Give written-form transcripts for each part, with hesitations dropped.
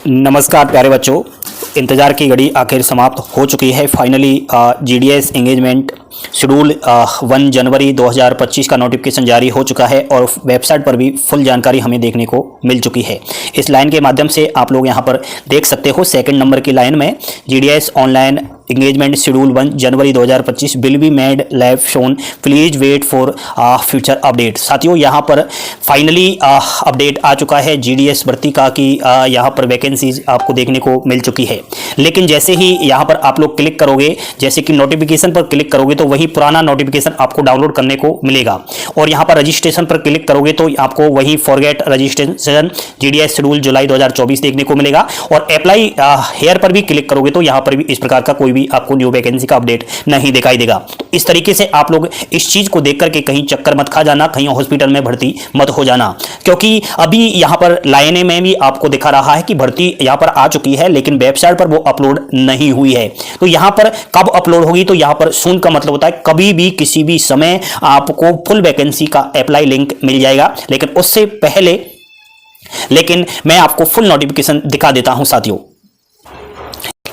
नमस्कार प्यारे बच्चों, इंतज़ार की घड़ी आखिर समाप्त हो चुकी है। Finally GDS engagement schedule 1 January 2025 का नोटिफिकेशन जारी हो चुका है और वेबसाइट पर भी फुल जानकारी हमें देखने को मिल चुकी है। इस लाइन के माध्यम से आप लोग यहां पर देख सकते हो, सेकंड नंबर की लाइन में GDS online engagement schedule 1 January 2025 will be made live shown, please wait for future update. साथियों, यहाँ पर फाइनली अपडेट आ चुका है जीडीएस भर्ती का कि यहाँ पर वैकेंसीज आपको देखने को मिल चुकी है। लेकिन जैसे ही यहाँ पर आप लोग क्लिक करोगे, जैसे कि नोटिफिकेशन पर क्लिक करोगे तो वही पुराना नोटिफिकेशन आपको डाउनलोड करने को मिलेगा और यहाँ पर रजिस्ट्रेशन पर क्लिक करोगे तो आपको वही फॉरगेट रजिस्ट्रेशन जीडीएस शेड्यूल जुलाई 2024 देखने को मिलेगा और अप्लाई हेयर पर भी क्लिक करोगे तो यहाँ पर भी इस प्रकार का कोई भी आपको न्यू वैकेंसी का अपडेट नहीं दिखाई देगा। तो इस तरीके से आप लोग इस चीज को देख करके कहीं चक्कर मत खा जाना, कहीं हॉस्पिटल में भर्ती मत हो जाना, क्योंकि अभी यहां पर लाइने में भी आपको दिखा रहा है कि भर्ती यहां पर आ चुकी है लेकिन वेबसाइट पर वो अपलोड नहीं हुई है। तो यहां पर कब अपलोड होगी, तो यहां पर सून का मतलब होता है कभी भी किसी भी समय आपको फुल वैकेंसी का अप्लाई लिंक मिल जाएगा। लेकिन मैं आपको फुल नोटिफिकेशन दिखा देता हूं साथियों।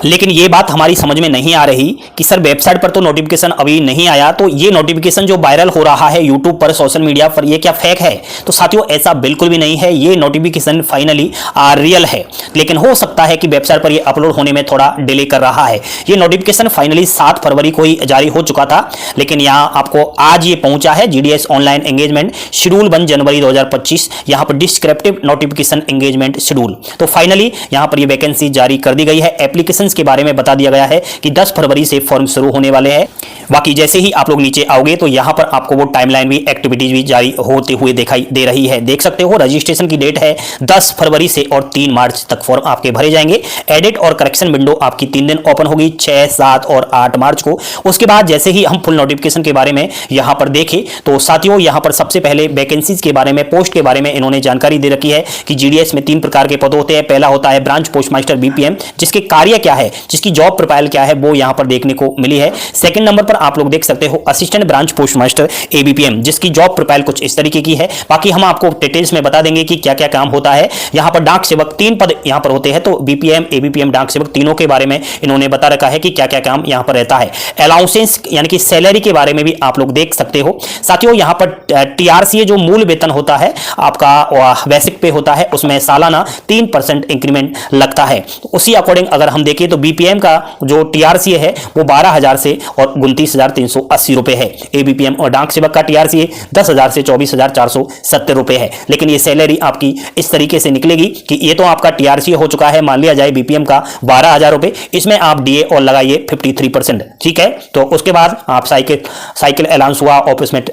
लेकिन ये बात हमारी समझ में नहीं आ रही कि सर वेबसाइट पर तो नोटिफिकेशन अभी नहीं आया, तो ये नोटिफिकेशन जो वायरल हो रहा है यूट्यूब पर, सोशल मीडिया पर, ये क्या फेक है? तो साथियों ऐसा बिल्कुल भी नहीं है, ये नोटिफिकेशन फाइनली रियल है। लेकिन हो सकता है कि वेबसाइट पर ये अपलोड होने में थोड़ा डिले कर रहा है। ये नोटिफिकेशन फाइनली 7 फरवरी को ही जारी हो चुका था, लेकिन यहाँ आपको आज ये पहुंचा है GDS online engagement schedule 1 January 2025, यहाँ पर डिस्क्रिप्टिव नोटिफिकेशन एंगेजमेंट शेड्यूल। तो फाइनली यहाँ पर ये वैकेंसी जारी कर दी गई है। एप्लीकेशन के बारे में बता दिया गया है कि 10 फरवरी से फॉर्म शुरू होने वाले हैं। बाकी जैसे ही आप लोग नीचे आओगे तो यहां पर आपको वो टाइमलाइन भी, एक्टिविटीज भी जारी होते हुए दिखाई दे रही है। देख सकते हो रजिस्ट्रेशन की डेट है 10 फरवरी से और 3 मार्च तक फॉर्म आपके भरे जाएंगे। एडिट और करेक्शन विंडो आपकी 3 दिन ओपन होगी, 6, 7 और 8 मार्च को। उसके बाद जैसे ही हम फुल नोटिफिकेशन के बारे में यहां पर देखें तो साथियों यहां पर सबसे पहले वैकेंसीज के बारे में, पोस्ट के बारे में इन्होंने जानकारी दे रखी है कि जीडीएस में 3 प्रकार के पद होते हैं। पहला होता है ब्रांच पोस्ट मास्टर बीपीएम, जिसके कार्य क्या है, जिसकी जॉब प्रोफाइल क्या है, वो यहां पर देखने को मिली है। सेकंड नंबर पर आप लोग देख सकते हो assistant branch post master ABPM, जिसकी जॉब प्रोफाइल कुछ इस तरीके की है। बाकी हम आपको डिटेल्स में बता देंगे कि क्या क्या काम होता है। यहां पर डाक सेवक 3 पद यहां पर होते हैं, तो बीपीएम, एबीपीएम, डाक सेवक तीनों के बारे में इन्होंने बता रखा है कि क्या क्या काम यहां पर रहता है। अलाउंसेस यानी कि सैलरी के बारे में भी आप लोग देख सकते हो। साथियों यहां पर टीआरसीए जो मूल वेतन होता है आपका, बेसिक पे होता है, उसमें सालाना 3% इंक्रीमेंट लगता है। तो उसी अकॉर्डिंग अगर हम देखें तो बीपीएम का जो टीआरसीए है वो 12,000 से और 29,380 रुपए है। एबीपीएम और डाक सेवक का टीआरसीए 10,000 से 24,470 रुपए है। लेकिन ये सैलरी आपकी इस तरीके से निकलेगी कि ये तो आपका टीआरसीए हो चुका है, मान लिया जाए बीपीएम का 12,000 रुपए, इसमें आप डीए और लगाइए 53%, ठीक है। तो उसके बाद आप साइकिल अलाउंस हुआ, ऑफिसमेंट,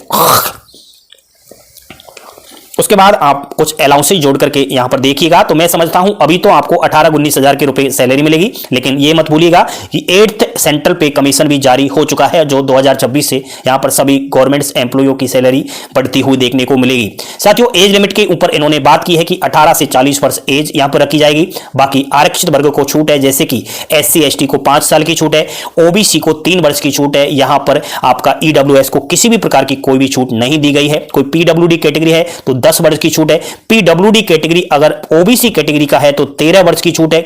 उसके बाद आप कुछ अलाउंसेस जोड़ करके यहां पर देखिएगा। तो मैं समझता हूं अभी तो आपको 18-19,000 के रुपए सैलरी मिलेगी, लेकिन ये मत भूलिएगा कि 8th सेंट्रल पे कमीशन भी जारी हो चुका है, जो 2026 से यहां पर सभी गवर्नमेंट्स एम्प्लॉइयों की सैलरी बढ़ती हुई देखने को मिलेगी। साथियों एज लिमिट के ऊपर इन्होंने बात की है कि 18 से 40 वर्ष एज यहां पर रखी जाएगी। बाकी आरक्षित वर्ग को छूट है, जैसे कि SC/ST को 5 साल की छूट है, ओबीसी को 3 वर्ष की छूट है। यहां पर आपका ईडब्ल्यूएस को किसी भी प्रकार की कोई भी छूट नहीं दी गई है। कोई पीडब्ल्यूडी कैटेगरी है तो 10 वर्ष की छूट है। पीडब्ल्यूडी कैटेगरी अगर ओबीसी कैटेगरी का है तो 13 वर्ष की छूट है।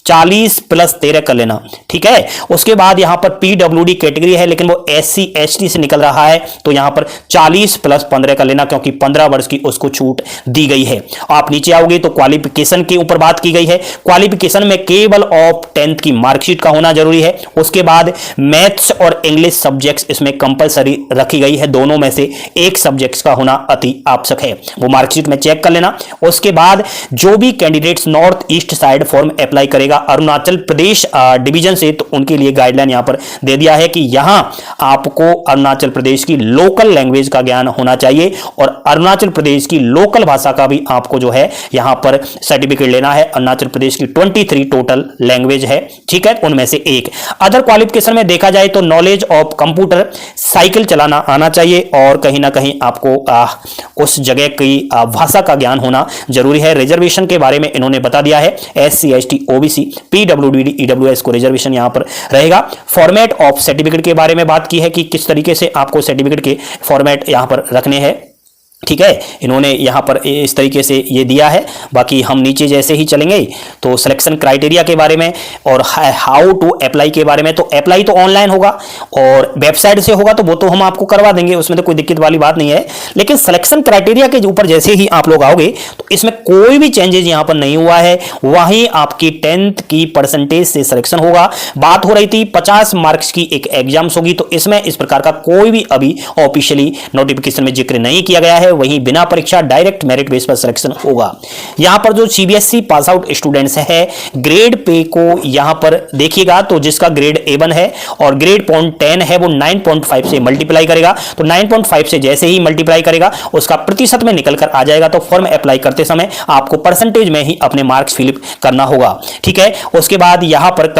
40 + 13 कर लेना, ठीक है। उसके बाद यहां पर पीडब्ल्यूडी कैटेगरी है लेकिन वो SC/ST से निकल रहा है, तो यहां पर 40 + 15 कर लेना, क्योंकि 15 वर्ष की उसको छूट दी गई है। आप नीचे आओगे तो क्वालिफिकेशन के ऊपर बात की गई है। क्वालिफिकेशन में केवल ऑफ 10th की मार्कशीट का होना जरूरी है। उसके बाद मैथ्स और इंग्लिश सब्जेक्ट्स इसमें कंपलसरी रखी गई है, दोनों में से एक सब्जेक्ट्स का होना अति आवश्यक है, वो मार्कशीट में चेक कर लेना। उसके बाद जो भी candidates north east side form apply करेगा अरुणाचल प्रदेश डिवीजन से, तो उनके लिए गाइडलाइन यहां पर दे दिया है कि यहां आपको अरुणाचल प्रदेश की लोकल लैंग्वेज का ज्ञान होना चाहिए और अरुणाचल प्रदेश की लोकल भाषा का भी आपको जो है यहां पर सर्टिफिकेट लेना है। अरुणाचल प्रदेश की 23 टोटल लैंग्वेज है, ठीक है, उनमें से एक। अदर क्वालिफिकेशन में देखा जाए तो नॉलेज ऑफ कंप्यूटर, साइकिल चलाना आना चाहिए और कहीं ना कहीं आपको उस जगह की भाषा का ज्ञान होना जरूरी है। रिजर्वेशन के बारे में इन्होंने बता दिया है, SC/ST, OBC, PWD, EWS को रिजर्वेशन यहां पर रहेगा। फॉर्मेट ऑफ सर्टिफिकेट के बारे में बात की है कि किस तरीके से आपको सर्टिफिकेट के फॉर्मेट यहां पर रखने हैं। ठीक है, इन्होंने यहाँ पर इस तरीके से ये दिया है। बाकी हम नीचे जैसे ही चलेंगे तो सिलेक्शन क्राइटेरिया के बारे में और हाउ टू अप्लाई के बारे में, तो अप्लाई तो ऑनलाइन होगा और वेबसाइट से होगा, तो वो तो हम आपको करवा देंगे, उसमें तो कोई दिक्कत वाली बात नहीं है। लेकिन सिलेक्शन क्राइटेरिया के ऊपर जैसे ही आप लोग आओगे तो इसमें कोई भी चेंजेस यहाँ पर नहीं हुआ है, वहीं आपकी 10th की परसेंटेज से सिलेक्शन होगा। बात हो रही थी 50 मार्क्स की एक एग्जाम्स होगी, तो इसमें इस प्रकार का कोई भी अभी ऑफिशियली नोटिफिकेशन में जिक्र नहीं किया गया है। वहीं बिना परीक्षा डायरेक्ट मेरिट बेस पर सिलेक्शन होगा। यहां पर जो सीबीएसई पास आउट स्टूडेंट्स है, ग्रेड पे को यहां पर देखिएगा तो जिसका ग्रेड A1 है और ग्रेड 10 है वो 9.5 से मल्टीप्लाई करेगा, तो 9.5 से जैसे ही मल्टीप्लाई करेगा उसका प्रतिशत में निकल कर आ जाएगा। तो फॉर्म अप्लाई करते समय आपको परसेंटेज में ही अपने मार्क्स फिल करना होगा, ठीक है। उसके बाद यहां पर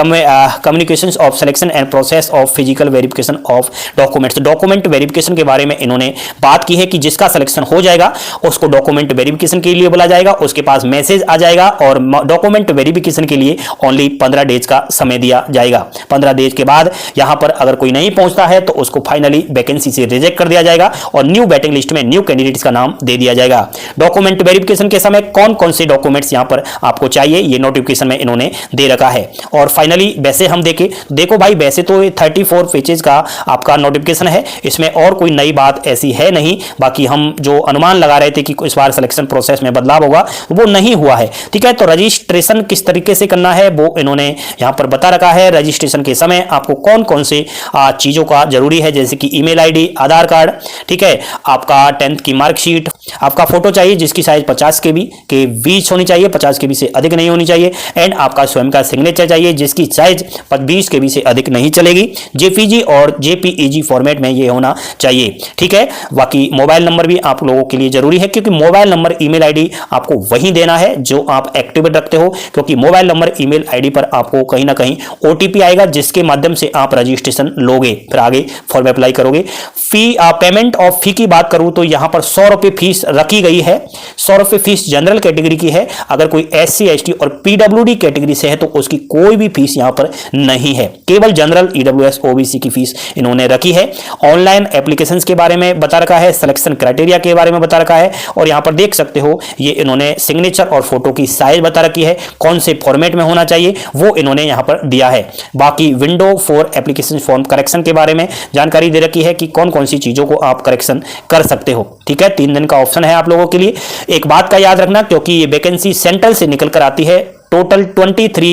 communications of selection and process of physical verification of documents, document verification के बारे में इन्होंने बात की है कि जिसका सिलेक्शन हो जाएगा उसको डॉक्यूमेंट वेरिफिकेशन के लिए बुला जाएगा, उसके पास मैसेज आ जाएगा और डॉक्यूमेंट वेरिफिकेशन के लिए ओनली 15 डेज का समय दिया जाएगा। 15 डेज के बाद यहां पर अगर कोई नहीं पहुंचता है तो उसको फाइनली वैकेंसी से रिजेक्ट कर दिया जाएगा और न्यू वेटिंग लिस्ट में न्यू कैंडिडेट्स का नाम दे दिया जाएगा। डॉक्यूमेंट वेरिफिकेशन के समय कौन कौन से डॉक्यूमेंट्स यहां पर आपको चाहिए ये नोटिफिकेशन में इन्होंने दे रखा है। और फाइनली वैसे हम देखें, देखो भाई वैसे तो 34 पेजेस का आपका नोटिफिकेशन है, इसमें और कोई नई बात ऐसी है नहीं। बाकी हम जो अनुमान लगा रहे थे कि इस बार सिलेक्शन प्रोसेस में बदलाव होगा वो नहीं हुआ है, ठीक है। तो रजिस्ट्रेशन किस तरीके से करना है वो इन्होंने यहां पर बता रखा है। रजिस्ट्रेशन के समय आपको कौन कौन से चीजों का जरूरी है, जैसे कि ईमेल आईडी, आधार कार्ड, ठीक है, आपका 10th की मार्कशीट, आपका फोटो चाहिए जिसकी साइज 50 KB के बीच होनी चाहिए, 50 KB से अधिक नहीं होनी चाहिए, एंड आपका स्वयं का सिग्नेचर चाहिए जिसकी साइज 20 KB से अधिक नहीं चलेगी। जेपीजी और जेपीईजी फॉर्मेट में ये होना चाहिए, ठीक है। बाकी मोबाइल नंबर भी आप लोगों के लिए जरूरी है क्योंकि मोबाइल नंबर ईमेल आईडी आपको वही देना है जो आप एक्टिवेट रखते हो, क्योंकि मोबाइल नंबर ईमेल आईडी पर आपको कहीं ना कहीं ओटीपी आएगा जिसके माध्यम से आप रजिस्ट्रेशन लोगे, फिर आगे फॉर्म अप्लाई करोगे। फी पेमेंट ऑफ फी की बात करूं तो यहां पर 100 रुपए फीस रखी गई है। 100 रुपए फीस जनरल कैटेगरी की है, अगर कोई SC ST और PWD कैटेगरी से है तो उसकी कोई भी फीस यहां पर नहीं है, केवल जनरल EWS OBC की फीस इन्होंने रखी है। ऑनलाइन एप्लीकेशंस के बारे में बता रखा है, सिलेक्शन क्राइटेरिया के बारे में बता रखा है और यहां पर देख सकते हो ये इन्होंने सिग्नेचर और फोटो की साइज बता रखी है, कौन से फॉर्मेट में होना चाहिए वो इन्होंने यहां पर दिया है। बाकी window for application form correction के बारे में जानकारी दे रखी है कि कौन कौन सी चीजों को आप करेक्शन कर सकते हो, ठीक है। 3 दिन का ऑप्शन है आप लोगों के लिए। एक बात का याद रखना, क्योंकि ये वैकेंसी सेंट्रल से निकल कर आती है, टोटल 23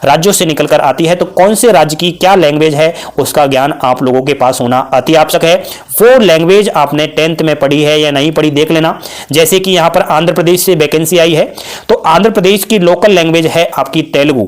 राज्यों से निकलकर आती है, तो कौन से राज्य की क्या लैंग्वेज है उसका ज्ञान आप लोगों के पास होना अति आवश्यक है। वो लैंग्वेज आपने 10th में पढ़ी है या नहीं पढ़ी देख लेना। जैसे कि यहां पर आंध्र प्रदेश से वैकेंसी आई है, तो आंध्र प्रदेश की लोकल लैंग्वेज है आपकी तेलुगु,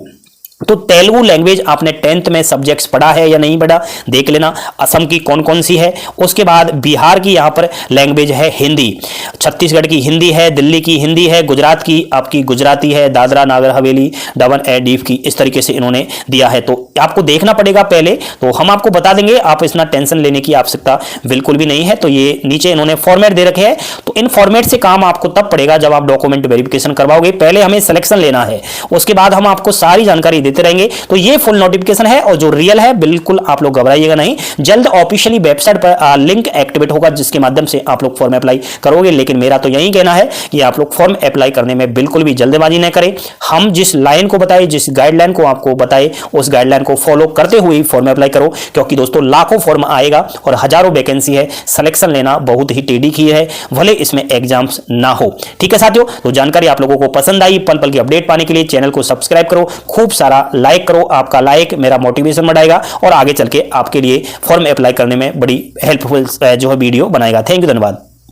तो तेलुगु लैंग्वेज आपने 10th में सब्जेक्ट्स पढ़ा है या नहीं पढ़ा देख लेना। असम की कौन कौन सी है, उसके बाद बिहार की यहां पर लैंग्वेज है हिंदी, छत्तीसगढ़ की हिंदी है, दिल्ली की हिंदी है, गुजरात की आपकी गुजराती है, दादरा नागर हवेली, दमन एंड दीव की इस तरीके से इन्होंने दिया है। तो आपको देखना पड़ेगा पहले, तो हम आपको बता देंगे, आप इतना टेंशन लेने की आवश्यकता बिल्कुल भी नहीं है। तो ये नीचे इन्होंने फॉर्मेट दे रखे हैं, तो इन फॉर्मेट से काम आपको तब पड़ेगा जब आप डॉक्यूमेंट वेरिफिकेशन करवाओगे। पहले हमें सिलेक्शन लेना है, उसके बाद हम आपको सारी जानकारी देते रहेंगे। तो ये फुल नोटिफिकेशन है और जो रियल है, बिल्कुल आप लोग घबराइएगा नहीं, जल्द ऑफिशियली वेबसाइट पर लिंक एक्टिवेट होगा जिसके माध्यम से आप लोग फॉर्म अप्लाई करोगे। लेकिन मेरा तो यही कहना है कि आप लोग फॉर्म अप्लाई करने में बिल्कुल भी जल्दबाजी न करें। हम जिस लाइन को बताए, जिस गाइडलाइन को आपको बताए, उस गाइडलाइन को फॉलो करते हुए फॉर्म अप्लाई करो, क्योंकि दोस्तों लाखों फॉर्म आएगा और हजारों वैकेंसी है, सिलेक्शन लेना बहुत ही टेढ़ी की है, भले इसमें एग्जाम्स ना हो, ठीक है साथियों। तो जानकारी आप लोगों को पसंद आई, पल पल की अपडेट पाने के लिए चैनल को सब्सक्राइब करो, खूब सारा लाइक करो, आपका लाइक मेरा मोटिवेशन बढ़ाएगा और आगे चल के आपके लिए फॉर्म अप्लाई करने में बड़ी हेल्पफुल जो है वीडियो बनाएगा। थैंक यू, धन्यवाद।